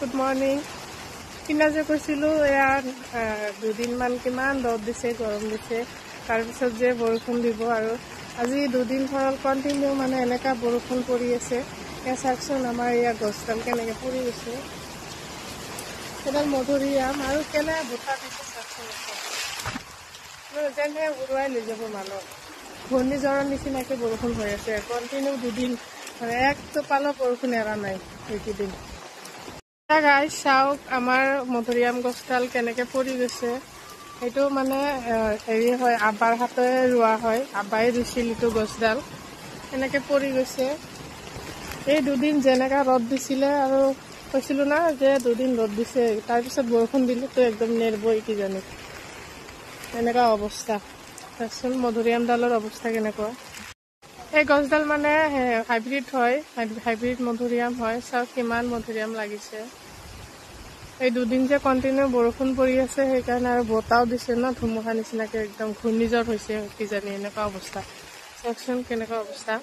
Good morning. কিনা যে কৈছিলোঁ এয়া দুদিনমান কিমান ৰ'দ দিছে, গৰম দিছে, তাৰপিছত যে বৰষুণ দিব। আৰু আজি দুদিন হ'ল কণ্টিনিউ মানে এনেকুৱা বৰষুণ পৰি আছে। এয়া চাওকচোন আমাৰ এয়া গছডাল কেনেকৈ পৰি গৈছে। সেইডাল মধুৰিআম আৰু কেনে বতাহ দিছে চাওকচোন। যেনে উৰুৱাই লৈ যাব মানুহ। ঘূৰ্ণিঝড়ৰ নিচিনাকৈ বৰষুণ হৈ আছে কণ্টিনিউ দুদিন, মানে এক টোপালো বৰষুণ এৰা নাই এইকেইদিন। গাইজ চাওক আমাৰ মধুৰিআম গছডাল কেনেকৈ পৰি গৈছে। এইটো মানে হেৰি হয়, আবাৰ হাতেৰে ৰোৱা হয়, আবাই ৰুইছিল এইটো গছডাল। এনেকৈ পৰি গৈছে। এই দুদিন যেনেকৈ ৰ'দ দিছিলে, আৰু কৈছিলোঁ না যে দুদিন ৰ'দ দিছে, তাৰপিছত বৰষুণ দিলেতো একদম নেৰবই কিজানি। এনেকুৱা অৱস্থা। চাওকচোন মধুৰিআমডালৰ অৱস্থা কেনেকুৱা। এই গছডাল মানে হাইব্ৰিড হয়, হাইব্ৰিড মধুৰিআম হয়। চাওক কিমান মধুৰিআম লাগিছে। এই দুদিন যে কণ্টিনিউ বৰষুণ পৰি আছে, সেইকাৰণে আৰু বতাহও দিছে ন, ধুমুহা নিচিনাকৈ একদম ঘূৰ্ণিঝড় হৈছে কিজানি, এনেকুৱা অৱস্থা। চাওকচোন কেনেকুৱা অৱস্থা।